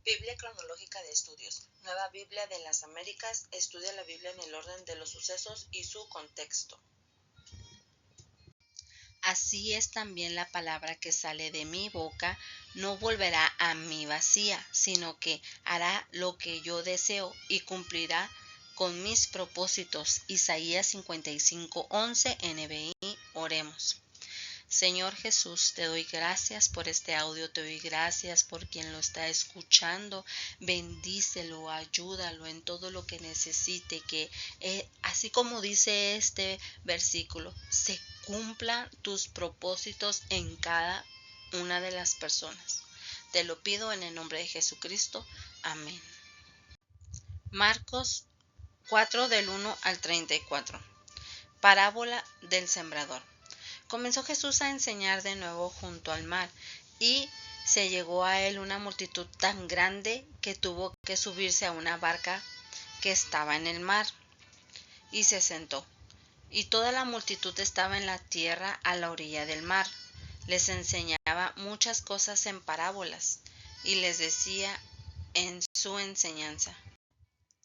Biblia cronológica de estudios. Nueva Biblia de las Américas estudia la Biblia en el orden de los sucesos y su contexto. Así es también la palabra que sale de mi boca, no volverá a mí vacía, sino que hará lo que yo deseo y cumplirá con mis propósitos. Isaías 55:11 NBI. Oremos. Señor Jesús, te doy gracias por este audio, te doy gracias por quien lo está escuchando, bendícelo, ayúdalo en todo lo que necesite, que así como dice este versículo, se cumplan tus propósitos en cada una de las personas. Te lo pido en el nombre de Jesucristo. Amén. Marcos 4 del 1 al 34. Parábola del sembrador. Comenzó Jesús a enseñar de nuevo junto al mar, y se llegó a él una multitud tan grande que tuvo que subirse a una barca que estaba en el mar, y se sentó. Y toda la multitud estaba en la tierra a la orilla del mar. Les enseñaba muchas cosas en parábolas, y les decía en su enseñanza: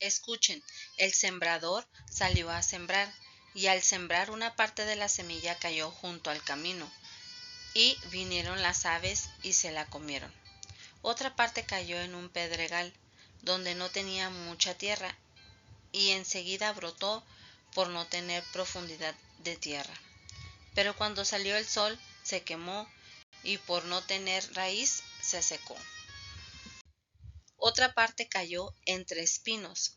Escuchen, el sembrador salió a sembrar, y al sembrar una parte de la semilla cayó junto al camino, y vinieron las aves y se la comieron. Otra parte cayó en un pedregal, donde no tenía mucha tierra, y enseguida brotó por no tener profundidad de tierra. Pero cuando salió el sol, se quemó, y por no tener raíz, se secó. Otra parte cayó entre espinos,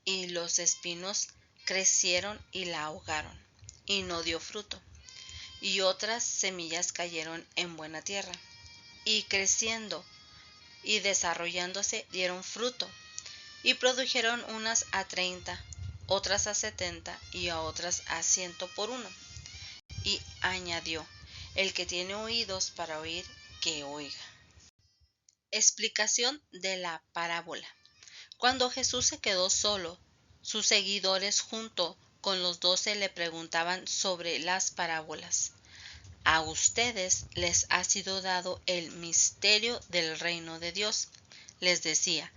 y los espinos crecieron y la ahogaron, y no dio fruto. Y otras semillas cayeron en buena tierra, y creciendo y desarrollándose dieron fruto, y produjeron unas a 30, otras a 70 y a otras a 100 por uno. Y añadió: el que tiene oídos para oír, que oiga. Explicación de la parábola. Cuando Jesús se quedó solo, sus seguidores junto con los 12 le preguntaban sobre las parábolas. A ustedes les ha sido dado el misterio del reino de Dios, les decía,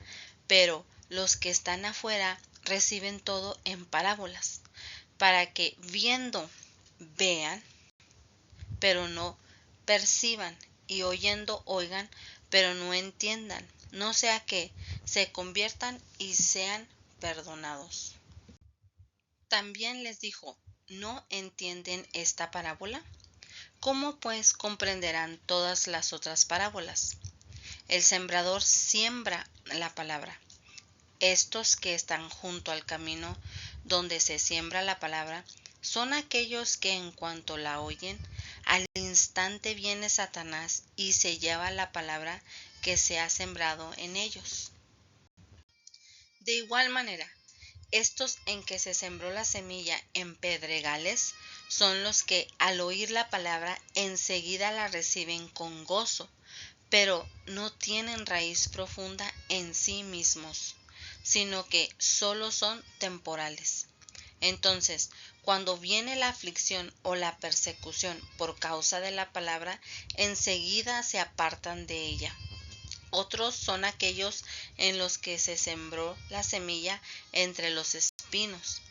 pero los que están afuera reciben todo en parábolas, para que viendo vean, pero no perciban, y oyendo oigan, pero no entiendan, no sea que se conviertan y sean perdonados. También les dijo: ¿no entienden esta parábola? ¿Cómo pues comprenderán todas las otras parábolas? El sembrador siembra la palabra. Estos que están junto al camino donde se siembra la palabra son aquellos que en cuanto la oyen, al instante viene Satanás y se lleva la palabra que se ha sembrado en ellos. De igual manera, estos en que se sembró la semilla en pedregales son los que al oír la palabra enseguida la reciben con gozo, pero no tienen raíz profunda en sí mismos, sino que solo son temporales. Entonces, cuando viene la aflicción o la persecución por causa de la palabra, enseguida se apartan de ella. Otros son aquellos en los que se sembró la semilla entre los espinos.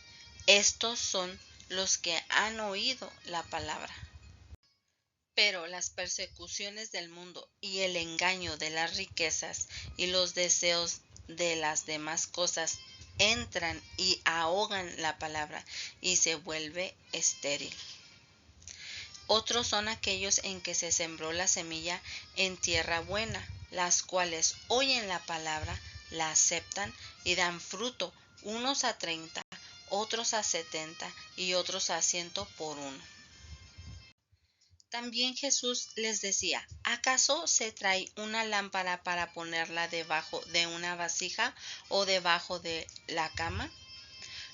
Estos son los que han oído la palabra. Pero las persecuciones del mundo y el engaño de las riquezas y los deseos de las demás cosas entran y ahogan la palabra y se vuelve estéril. Otros son aquellos en que se sembró la semilla en tierra buena, las cuales oyen la palabra, la aceptan y dan fruto, unos a 30, otros a 70 y otros a 100 por uno. También Jesús les decía: ¿acaso se trae una lámpara para ponerla debajo de una vasija o debajo de la cama?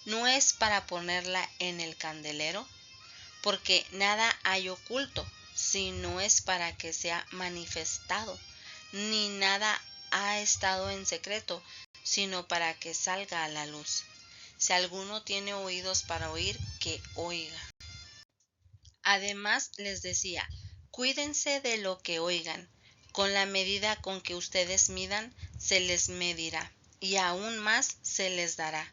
¿No es para ponerla en el candelero? Porque nada hay oculto, si no es para que sea manifestado, ni nada ha estado en secreto, sino para que salga a la luz. Si alguno tiene oídos para oír, que oiga. Además les decía: cuídense de lo que oigan. Con la medida con que ustedes midan, se les medirá, y aún más se les dará,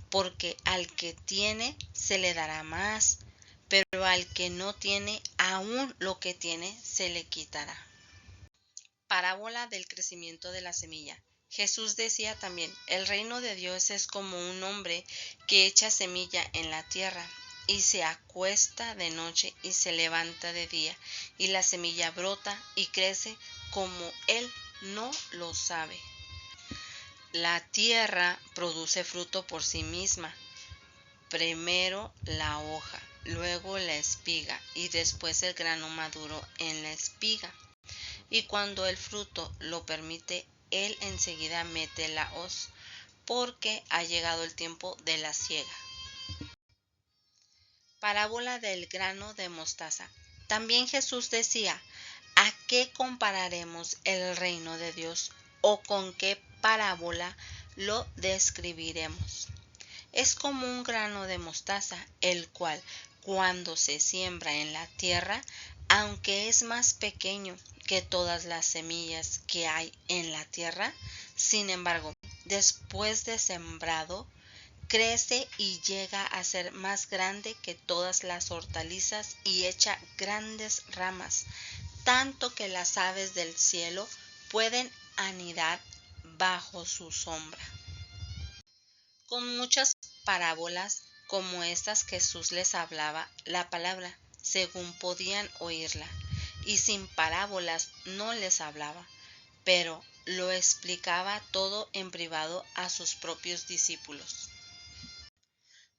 porque al que tiene se le dará más, pero al que no tiene, aún lo que tiene se le quitará. Parábola del crecimiento de la semilla. Jesús decía también, el reino de Dios es como un hombre que echa semilla en la tierra y se acuesta de noche y se levanta de día, y la semilla brota y crece como él no lo sabe. La tierra produce fruto por sí misma, primero la hoja, luego la espiga y después el grano maduro en la espiga. Y cuando el fruto lo permite, él enseguida mete la hoz, porque ha llegado el tiempo de la siega. Parábola del grano de mostaza. También Jesús decía, ¿a qué compararemos el reino de Dios o con qué parábola lo describiremos? Es como un grano de mostaza, el cual, cuando se siembra en la tierra, aunque es más pequeño que todas las semillas que hay en la tierra, sin embargo, después de sembrado, crece y llega a ser más grande que todas las hortalizas y echa grandes ramas, tanto que las aves del cielo pueden anidar bajo su sombra. Con muchas parábolas como estas Jesús les hablaba la palabra, según podían oírla, y sin parábolas no les hablaba, pero lo explicaba todo en privado a sus propios discípulos.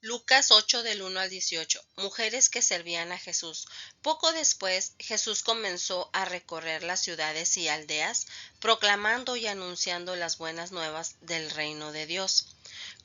Lucas 8 del 1 al 18. Mujeres que servían a Jesús. Poco después, Jesús comenzó a recorrer las ciudades y aldeas, proclamando y anunciando las buenas nuevas del reino de Dios.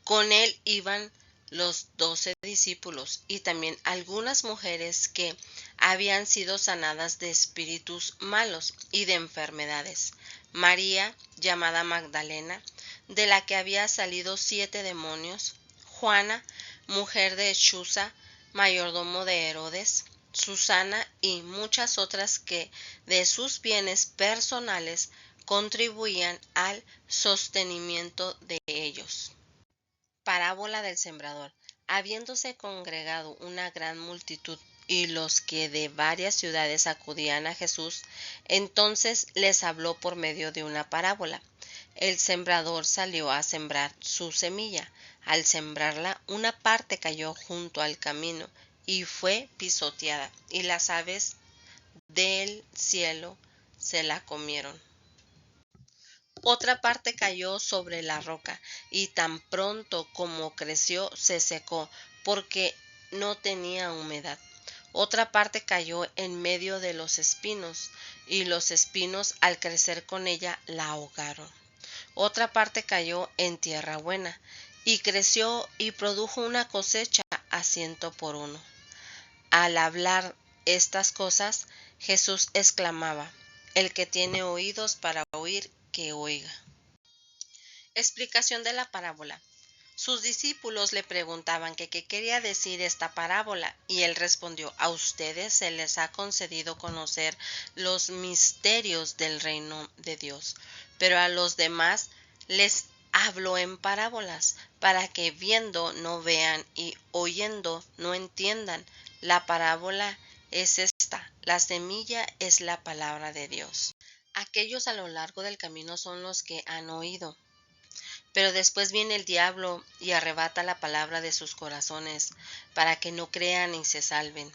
Con él iban los 12 discípulos y también algunas mujeres que habían sido sanadas de espíritus malos y de enfermedades. María, llamada Magdalena, de la que había salido 7 demonios. Juana, mujer de Chuza, mayordomo de Herodes. Susana y muchas otras que de sus bienes personales contribuían al sostenimiento de ellos. Parábola del sembrador. Habiéndose congregado una gran multitud y los que de varias ciudades acudían a Jesús, entonces les habló por medio de una parábola. El sembrador salió a sembrar su semilla. Al sembrarla, una parte cayó junto al camino y fue pisoteada, y las aves del cielo se la comieron. Otra parte cayó sobre la roca, y tan pronto como creció se secó, porque no tenía humedad. Otra parte cayó en medio de los espinos, y los espinos al crecer con ella la ahogaron. Otra parte cayó en tierra buena, y creció y produjo una cosecha a 100 por 1. Al hablar estas cosas, Jesús exclamaba, el que tiene oídos para oír, que oiga. Explicación de la parábola. Sus discípulos le preguntaban que qué quería decir esta parábola, y él respondió, a ustedes se les ha concedido conocer los misterios del reino de Dios, pero a los demás les habló en parábolas, para que viendo no vean y oyendo no entiendan. La parábola es esta, la semilla es la palabra de Dios. Aquellos a lo largo del camino son los que han oído. Pero después viene el diablo y arrebata la palabra de sus corazones, para que no crean y se salven.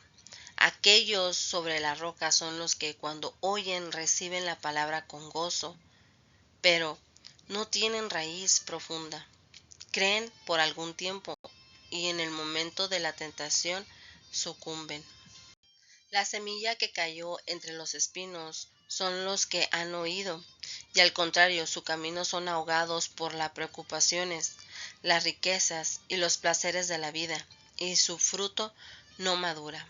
Aquellos sobre la roca son los que cuando oyen reciben la palabra con gozo, pero no tienen raíz profunda. Creen por algún tiempo y en el momento de la tentación sucumben. La semilla que cayó entre los espinos son los que han oído, y al contrario, su camino son ahogados por las preocupaciones, las riquezas y los placeres de la vida, y su fruto no madura.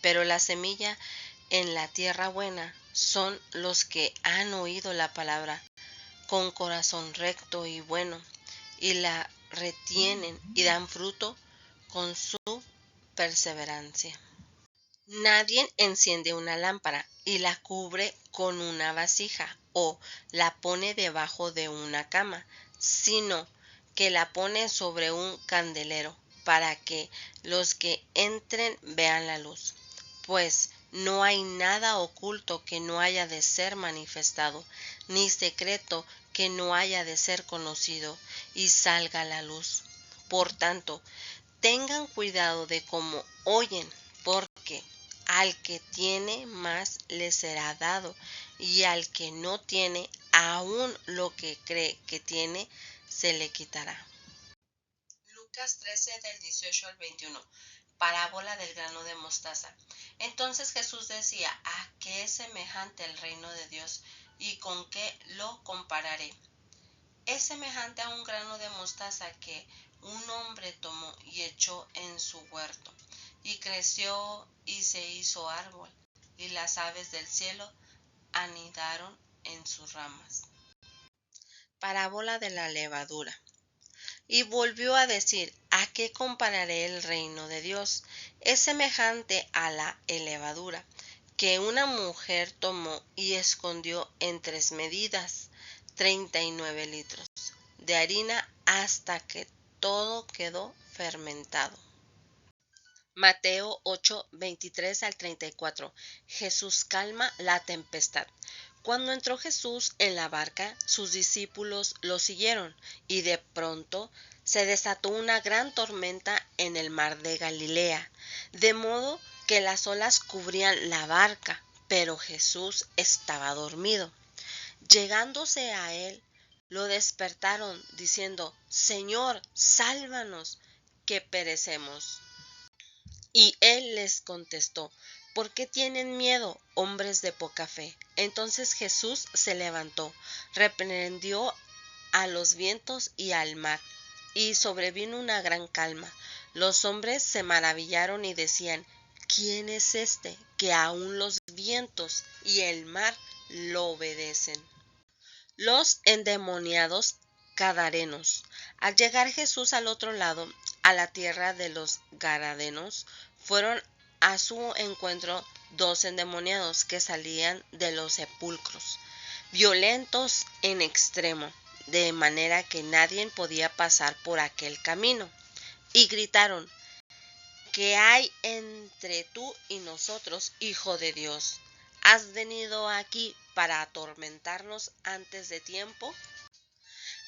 Pero la semilla en la tierra buena son los que han oído la palabra con corazón recto y bueno, y la retienen y dan fruto con su perseverancia. Nadie enciende una lámpara y la cubre con una vasija o la pone debajo de una cama, sino que la pone sobre un candelero, para que los que entren vean la luz. Pues no hay nada oculto que no haya de ser manifestado, ni secreto que no haya de ser conocido y salga a la luz. Por tanto, tengan cuidado de cómo oyen, porque al que tiene más le será dado, y al que no tiene, aún lo que cree que tiene, se le quitará. Lucas 13 del 18 al 21. Parábola del grano de mostaza. Entonces Jesús decía: ¿a qué es semejante el reino de Dios y con qué lo compararé? Es semejante a un grano de mostaza que un hombre tomó y echó en su huerto, y creció y se hizo árbol, y las aves del cielo anidaron en sus ramas. Parábola de la levadura. Y volvió a decir: ¿a qué compararé el reino de Dios? Es semejante a la levadura, que una mujer tomó y escondió en 3 medidas, 39 litros de harina, hasta que todo quedó fermentado. Mateo 8, 23 al 34. Jesús calma la tempestad. Cuando entró Jesús en la barca, sus discípulos lo siguieron, y de pronto se desató una gran tormenta en el mar de Galilea, de modo que las olas cubrían la barca, pero Jesús estaba dormido. Llegándose a él, lo despertaron, diciendo: Señor, sálvanos, que perecemos. Y él les contestó: ¿por qué tienen miedo, hombres de poca fe? Entonces Jesús se levantó, reprendió a los vientos y al mar, y sobrevino una gran calma. Los hombres se maravillaron y decían: ¿quién es este, que aun los vientos y el mar lo obedecen? Los endemoniados gadarenos. Al llegar Jesús al otro lado, a la tierra de los gadarenos, fueron a su encuentro 2 endemoniados que salían de los sepulcros, violentos en extremo, de manera que nadie podía pasar por aquel camino, y gritaron: ¿qué hay entre tú y nosotros, Hijo de Dios? ¿Has venido aquí para atormentarnos antes de tiempo?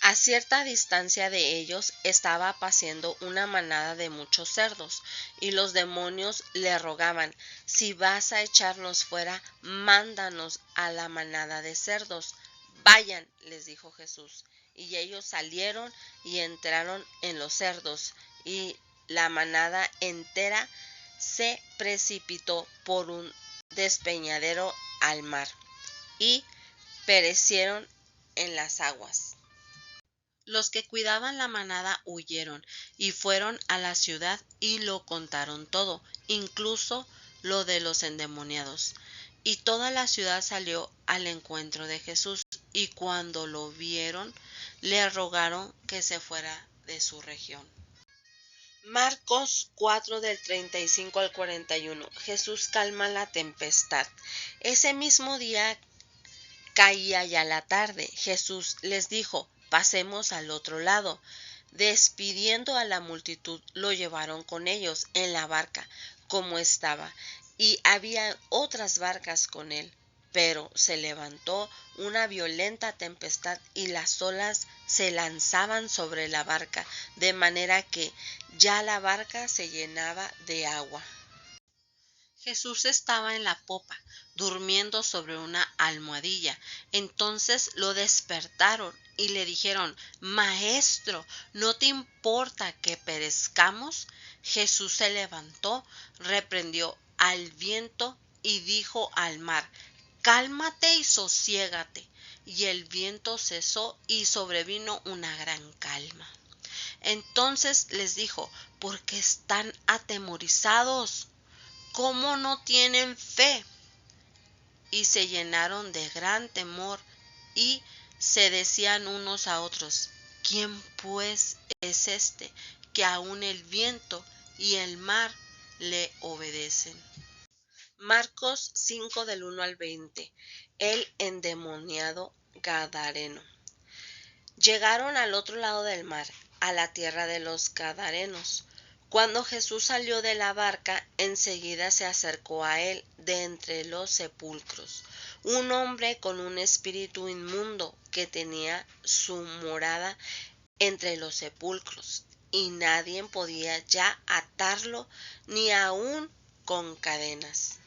A cierta distancia de ellos estaba paciendo una manada de muchos cerdos, y los demonios le rogaban: si vas a echarnos fuera, mándanos a la manada de cerdos. Vayan, les dijo Jesús. Y ellos salieron y entraron en los cerdos, y la manada entera se precipitó por un despeñadero al mar, y perecieron en las aguas. Los que cuidaban la manada huyeron y fueron a la ciudad y lo contaron todo, incluso lo de los endemoniados. Y toda la ciudad salió al encuentro de Jesús, y cuando lo vieron, le rogaron que se fuera de su región. Marcos 4 del 35 al 41. Jesús calma la tempestad. Ese mismo día caía ya la tarde. Jesús les dijo: pasemos al otro lado. Despidiendo a la multitud, lo llevaron con ellos en la barca, como estaba, y había otras barcas con él. Pero se levantó una violenta tempestad, y las olas se lanzaban sobre la barca, de manera que ya la barca se llenaba de agua. Jesús estaba en la popa, durmiendo sobre una almohadilla. Entonces lo despertaron y le dijeron: Maestro, ¿no te importa que perezcamos? Jesús se levantó, reprendió al viento y dijo al mar: cálmate y sosiégate. Y el viento cesó y sobrevino una gran calma. Entonces les dijo: ¿por qué están atemorizados? ¿Cómo no tienen fe? Y se llenaron de gran temor y se decían unos a otros: ¿quién pues es este, que aun el viento y el mar le obedecen? Marcos 5 del 1 al 20. El endemoniado Gadareno. Llegaron al otro lado del mar, a la tierra de los Gadarenos. Cuando Jesús salió de la barca, enseguida se acercó a él de entre los sepulcros un hombre con un espíritu inmundo que tenía su morada entre los sepulcros, y nadie podía ya atarlo ni aun con cadenas,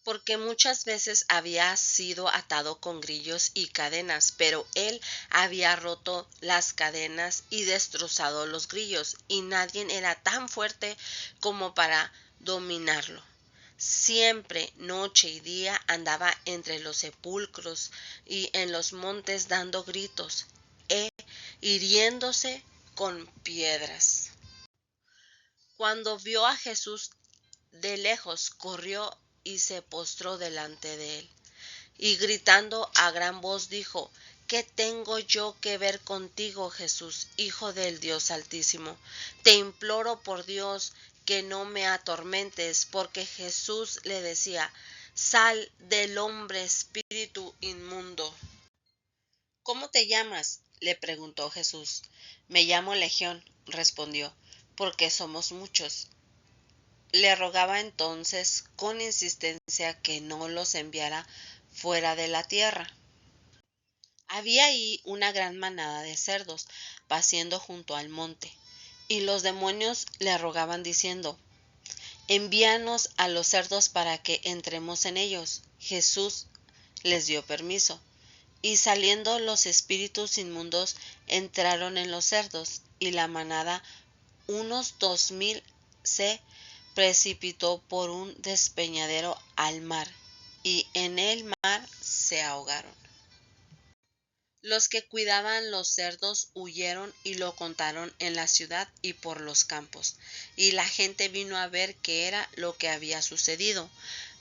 porque muchas veces había sido atado con grillos y cadenas, pero él había roto las cadenas y destrozado los grillos, y nadie era tan fuerte como para dominarlo. Siempre, noche y día, andaba entre los sepulcros y en los montes dando gritos, hiriéndose con piedras. Cuando vio a Jesús de lejos, corrió y se postró delante de él, y gritando a gran voz dijo: ¿Qué tengo yo que ver contigo, Jesús, Hijo del Dios Altísimo? Te imploro por Dios que no me atormentes. Porque Jesús le decía: Sal del hombre, espíritu inmundo. ¿Cómo te llamas?, le preguntó Jesús. Me llamo Legión, respondió, porque somos muchos. Le rogaba entonces con insistencia que no los enviara fuera de la tierra. Había ahí una gran manada de cerdos paciendo junto al monte, y los demonios le rogaban diciendo: Envíanos a los cerdos para que entremos en ellos. Jesús les dio permiso, y saliendo los espíritus inmundos entraron en los cerdos, y la manada, unos 2000, se precipitó por un despeñadero al mar, y en el mar se ahogaron. Los que cuidaban los cerdos huyeron y lo contaron en la ciudad y por los campos, y la gente vino a ver qué era lo que había sucedido.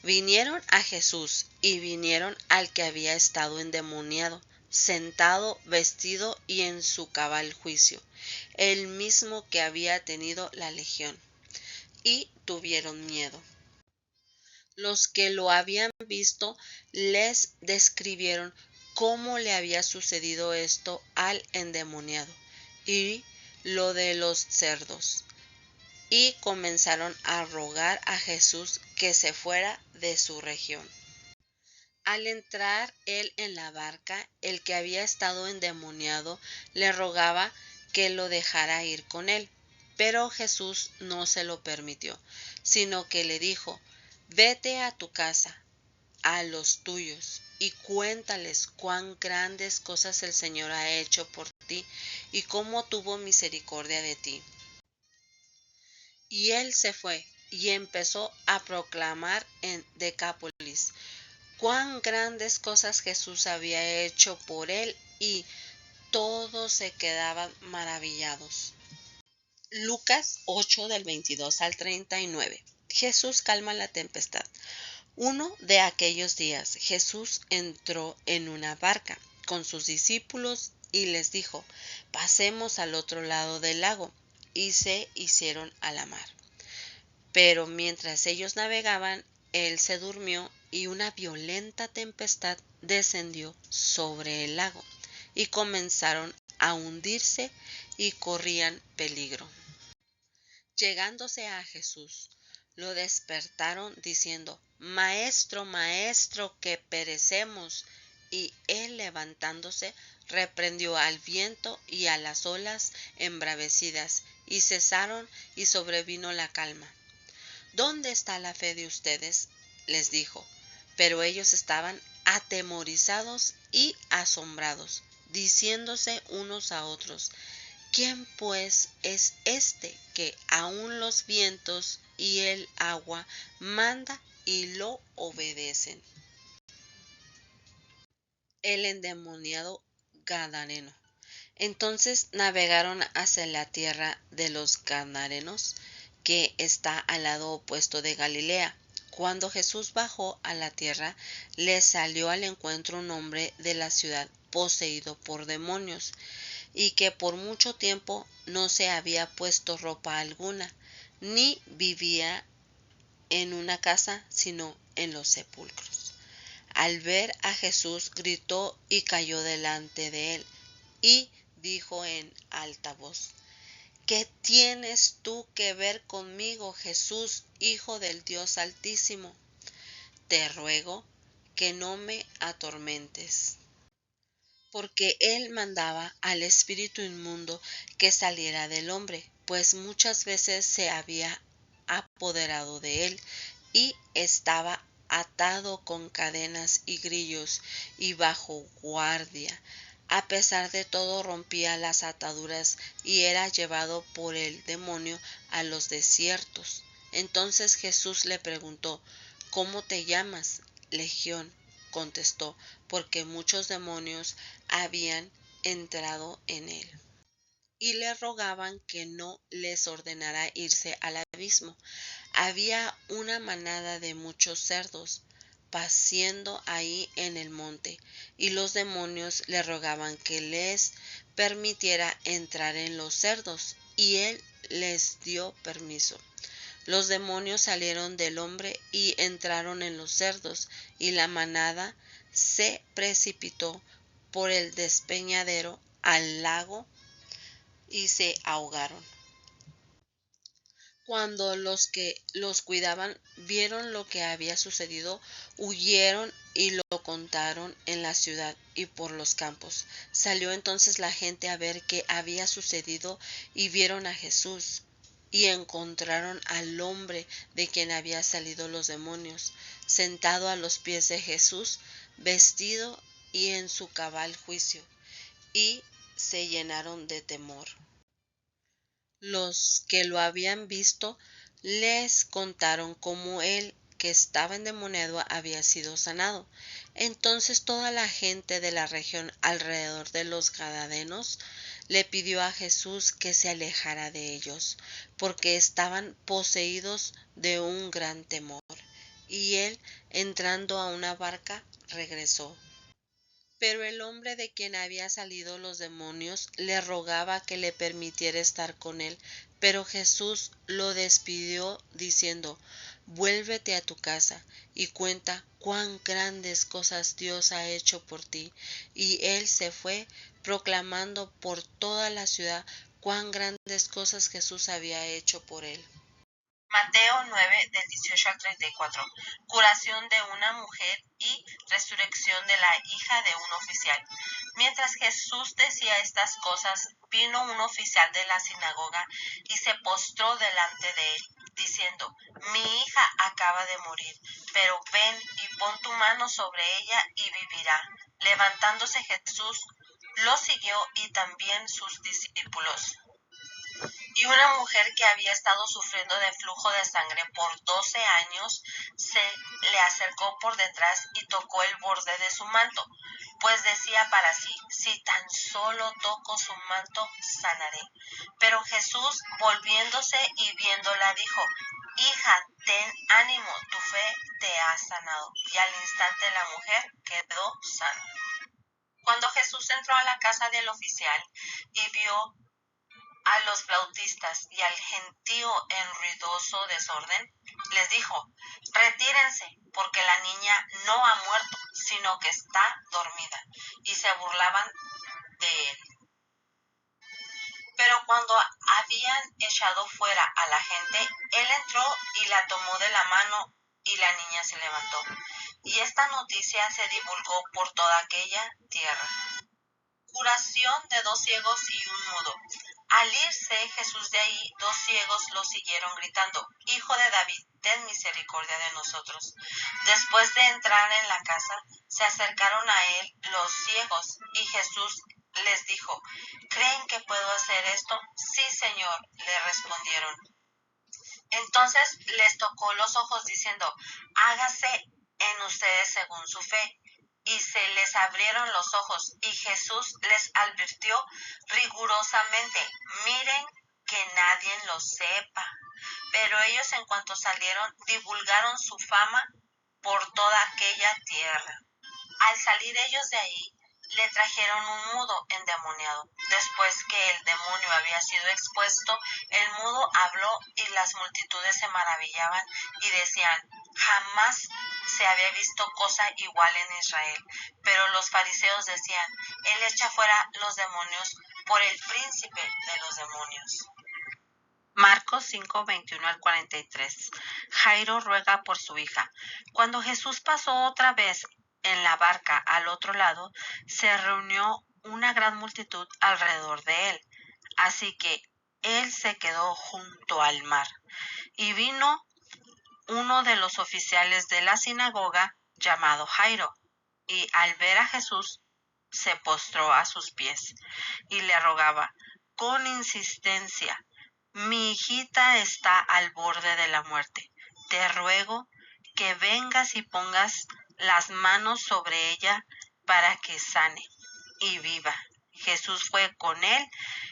Vinieron a Jesús y vinieron al que había estado endemoniado, sentado, vestido y en su cabal juicio, el mismo que había tenido la legión, y tuvieron miedo. Los que lo habían visto les describieron cómo le había sucedido esto al endemoniado y lo de los cerdos, y comenzaron a rogar a Jesús que se fuera de su región. Al entrar él en la barca, el que había estado endemoniado le rogaba que lo dejara ir con él, pero Jesús no se lo permitió, sino que le dijo: Vete a tu casa, a los tuyos, y cuéntales cuán grandes cosas el Señor ha hecho por ti y cómo tuvo misericordia de ti. Y él se fue y empezó a proclamar en Decápolis cuán grandes cosas Jesús había hecho por él, y todos se quedaban maravillados. Lucas 8 del 22 al 39. Jesús calma la tempestad. Uno de aquellos días Jesús entró en una barca con sus discípulos y les dijo: Pasemos al otro lado del lago, y se hicieron a la mar. Pero mientras ellos navegaban, él se durmió, y una violenta tempestad descendió sobre el lago, y comenzaron a hundirse y corrían peligro. Llegándose a Jesús, lo despertaron diciendo: Maestro, maestro, que perecemos. Y él, levantándose, reprendió al viento y a las olas embravecidas, y cesaron, y sobrevino la calma. ¿Dónde está la fe de ustedes?, les dijo. Pero ellos estaban atemorizados y asombrados, diciéndose unos a otros: ¿Quién pues es este que aun los vientos y el agua manda y lo obedecen? El endemoniado Gadareno. Entonces navegaron hacia la tierra de los Gadarenos, que está al lado opuesto de Galilea. Cuando Jesús bajó a la tierra, le salió al encuentro un hombre de la ciudad poseído por demonios, y que por mucho tiempo no se había puesto ropa alguna, ni vivía en una casa, sino en los sepulcros. Al ver a Jesús, gritó y cayó delante de él, y dijo en alta voz: ¿Qué tienes tú que ver conmigo, Jesús, Hijo del Dios Altísimo? Te ruego que no me atormentes. Porque él mandaba al espíritu inmundo que saliera del hombre, pues muchas veces se había apoderado de él y estaba atado con cadenas y grillos y bajo guardia. A pesar de todo, rompía las ataduras y era llevado por el demonio a los desiertos. Entonces Jesús le preguntó: ¿Cómo te llamas? Legión, contestó, porque muchos demonios habían entrado en él. Y le rogaban que no les ordenara irse al abismo. Había una manada de muchos cerdos paciendo ahí en el monte, y los demonios le rogaban que les permitiera entrar en los cerdos, y él les dio permiso. Los demonios salieron del hombre y entraron en los cerdos, y la manada se precipitó por el despeñadero al lago y se ahogaron. Cuando los que los cuidaban vieron lo que había sucedido, huyeron y lo contaron en la ciudad y por los campos. Salió entonces la gente a ver qué había sucedido y vieron a Jesús y encontraron al hombre de quien habían salido los demonios, sentado a los pies de Jesús, vestido y en su cabal juicio, y se llenaron de temor. Los que lo habían visto les contaron cómo él, que estaba endemoniado, había sido sanado. Entonces toda la gente de la región alrededor de los Gadarenos le pidió a Jesús que se alejara de ellos, porque estaban poseídos de un gran temor. Y él, entrando a una barca, regresó. Pero el hombre de quien había salido los demonios le rogaba que le permitiera estar con él, pero Jesús lo despidió diciendo: Vuélvete a tu casa y cuenta cuán grandes cosas Dios ha hecho por ti. Y él se fue proclamando por toda la ciudad cuán grandes cosas Jesús había hecho por él. Mateo 9, del 18 al 34. Curación de una mujer y resurrección de la hija de un oficial. Mientras Jesús decía estas cosas, vino un oficial de la sinagoga y se postró delante de él, diciendo: Mi hija acaba de morir, pero ven y pon tu mano sobre ella y vivirá. Levantándose Jesús, lo siguió y también sus discípulos. Y una mujer que había estado sufriendo de flujo de sangre por 12 años se le acercó por detrás y tocó el borde de su manto, pues decía para sí: si tan solo toco su manto, sanaré. Pero Jesús, volviéndose y viéndola, dijo: Hija, ten ánimo, tu fe te ha sanado. Y al instante la mujer quedó sana. Cuando Jesús entró a la casa del oficial y vio a los flautistas y al gentío en ruidoso desorden, les dijo: Retírense, porque la niña no ha muerto, sino que está dormida. Y se burlaban de él. Pero cuando habían echado fuera a la gente, él entró y la tomó de la mano, y la niña se levantó. Y esta noticia se divulgó por toda aquella tierra. Curación de 2 ciegos y un mudo. Al irse Jesús de ahí, 2 ciegos lo siguieron gritando: Hijo de David, ten misericordia de nosotros. Después de entrar en la casa, se acercaron a él los ciegos, y Jesús les dijo: ¿Creen que puedo hacer esto? Sí, Señor, le respondieron. Entonces les tocó los ojos diciendo: Hágase en ustedes según su fe. Y se les abrieron los ojos, y Jesús les advirtió rigurosamente: Miren que nadie lo sepa. Pero ellos, en cuanto salieron, divulgaron su fama por toda aquella tierra. Al salir ellos de ahí, le trajeron un mudo endemoniado. Después que el demonio había sido expuesto, el mudo habló y las multitudes se maravillaban y decían: jamás se había visto cosa igual en Israel. Pero los fariseos decían: él echa fuera los demonios por el príncipe de los demonios. Marcos 5, 21 al 43. Jairo ruega por su hija. Cuando Jesús pasó otra vez en la barca al otro lado, se reunió una gran multitud alrededor de él. Así que él se quedó junto al mar. Y vino uno de los oficiales de la sinagoga, llamado Jairo, y al ver a Jesús, se postró a sus pies y le rogaba con insistencia: mi hijita está al borde de la muerte. Te ruego que vengas y pongas las manos sobre ella para que sane y viva. Jesús fue con él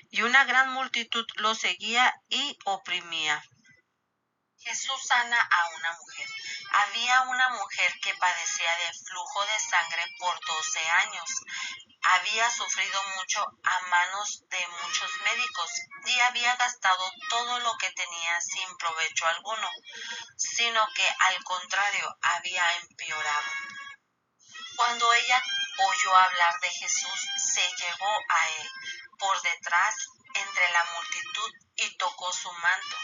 y una gran multitud lo seguía y oprimía. Jesús sana a una mujer. Había una mujer que padecía de flujo de sangre por 12 años. Había sufrido mucho a manos de muchos médicos y había gastado todo lo que tenía sin provecho alguno, sino que al contrario había empeorado. Cuando ella oyó hablar de Jesús, se llegó a él por detrás entre la multitud y tocó su manto,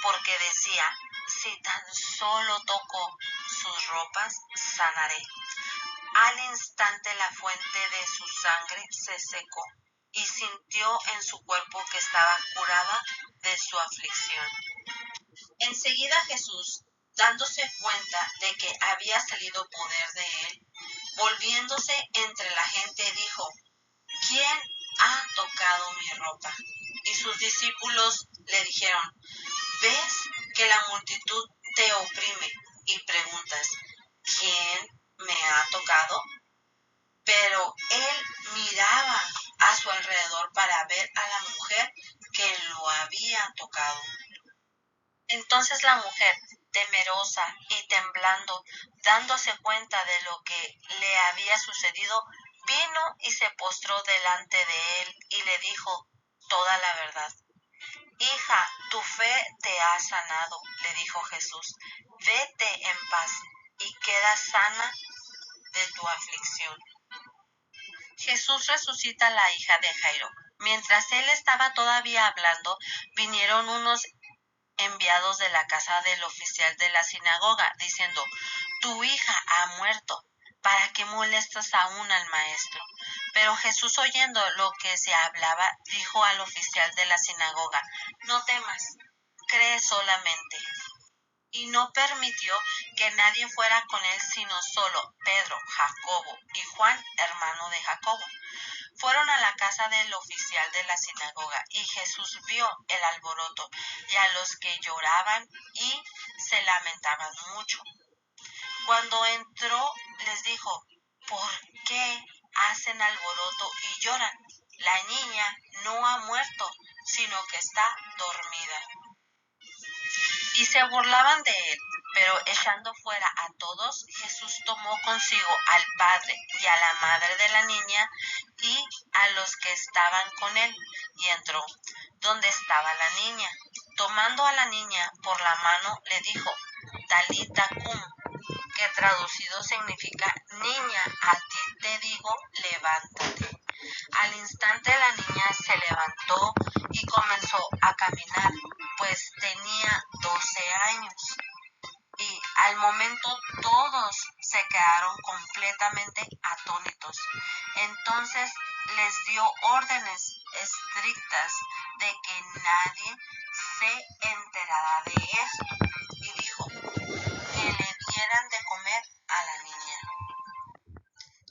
porque decía: si tan solo toco sus ropas, sanaré. Al instante la fuente de su sangre se secó y sintió en su cuerpo que estaba curada de su aflicción. Enseguida Jesús, dándose cuenta de que había salido poder de él, volviéndose entre la gente, dijo: ¿quién ha tocado mi ropa? Y sus discípulos le dijeron: ¿ves que la multitud te oprime y preguntas: ¿quién me ha tocado? Pero él miraba a su alrededor para ver a la mujer que lo había tocado. Entonces la mujer, temerosa y temblando, dándose cuenta de lo que le había sucedido, vino y se postró delante de él y le dijo toda la verdad. Hija, tu fe te ha sanado, le dijo Jesús. Vete en paz y queda sana de tu aflicción. Jesús resucita a la hija de Jairo. Mientras él estaba todavía hablando, vinieron unos enviados de la casa del oficial de la sinagoga, diciendo: tu hija ha muerto, ¿para qué molestas aún al maestro? Pero Jesús, oyendo lo que se hablaba, dijo al oficial de la sinagoga: no temas, cree solamente. Y no permitió que nadie fuera con él, sino solo Pedro, Jacobo y Juan, hermano de Jacobo. Fueron a la casa del oficial de la sinagoga, y Jesús vio el alboroto y a los que lloraban y se lamentaban mucho. Cuando entró, les dijo: ¿por qué hacen alboroto y lloran? La niña no ha muerto, sino que está dormida. Y se burlaban de él. Pero echando fuera a todos, Jesús tomó consigo al padre y a la madre de la niña y a los que estaban con él, y entró donde estaba la niña. Tomando a la niña por la mano, le dijo: Talita cum, que traducido significa: niña, a ti te digo, levántate. Al instante la niña se levantó y comenzó a caminar, pues tenía 12 años. Y al momento todos se quedaron completamente atónitos. Entonces les dio órdenes estrictas de que nadie se enterara de esto, y dijo que le dieran de comer a la niña.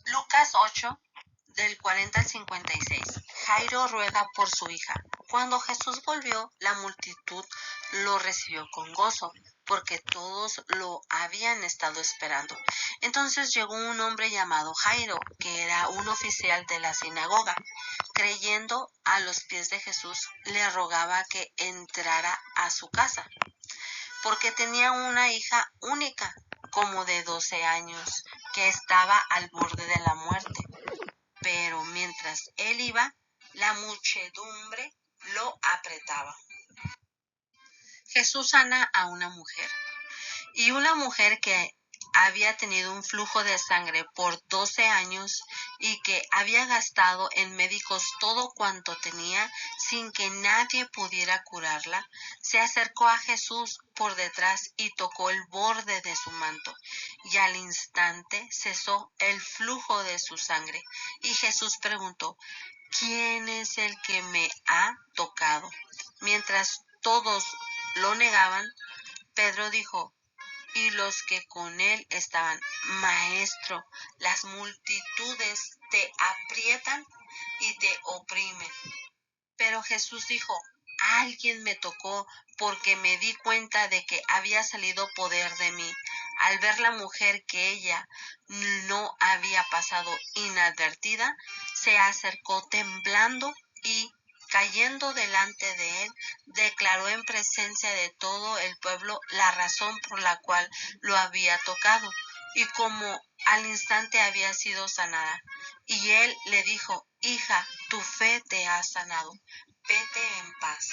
Lucas 8, del 40 al 56. Jairo ruega por su hija. Cuando Jesús volvió, la multitud lo recibió con gozo, porque todos lo habían estado esperando. Entonces llegó un hombre llamado Jairo, que era un oficial de la sinagoga. Creyendo a los pies de Jesús, le rogaba que entrara a su casa, porque tenía una hija única, como de 12 años, que estaba al borde de la muerte. pero mientras él iba, la muchedumbre lo apretaba. Jesús sana a una mujer. Y una mujer que había tenido un flujo de sangre por 12 años y que había gastado en médicos todo cuanto tenía sin que nadie pudiera curarla, se acercó a Jesús por detrás y tocó el borde de su manto, y al instante cesó el flujo de su sangre. Y Jesús preguntó: ¿quién es el que me ha tocado? Mientras todos lo negaban, Pedro dijo, y los que con él estaban: Maestro, las multitudes te aprietan y te oprimen. Pero Jesús dijo: alguien me tocó, porque me di cuenta de que había salido poder de mí. Al ver la mujer que ella no había pasado inadvertida, se acercó temblando y, cayendo delante de él, declaró en presencia de todo el pueblo la razón por la cual lo había tocado y cómo al instante había sido sanada. Y él le dijo: hija, tu fe te ha sanado, vete en paz.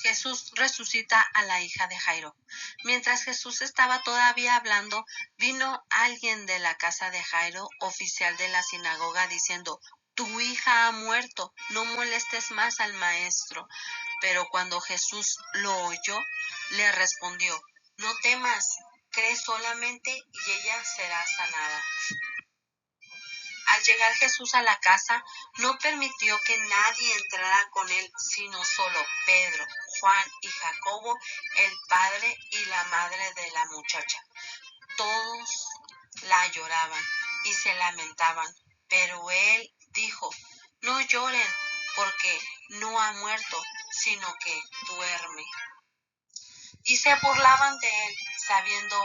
Jesús resucita a la hija de Jairo. Mientras Jesús estaba todavía hablando, vino alguien de la casa de Jairo, oficial de la sinagoga, diciendo: tu hija ha muerto, no molestes más al maestro. Pero cuando Jesús lo oyó, le respondió: no temas, cree solamente y ella será sanada. Al llegar Jesús a la casa, no permitió que nadie entrara con él, sino solo Pedro, Juan y Jacobo, el padre y la madre de la muchacha. Todos la lloraban y se lamentaban, pero él dijo: no lloren, porque no ha muerto, sino que duerme. Y se burlaban de él, sabiendo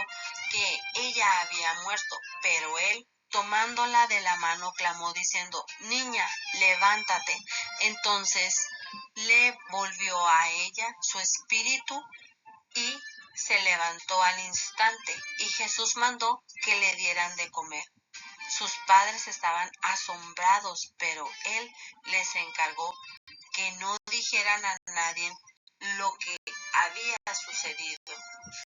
que ella había muerto, pero él, tomándola de la mano, clamó diciendo: niña, levántate. Entonces le volvió a ella su espíritu y se levantó al instante, y Jesús mandó que le dieran de comer. Sus padres estaban asombrados, pero él les encargó que no dijeran a nadie lo que había sucedido.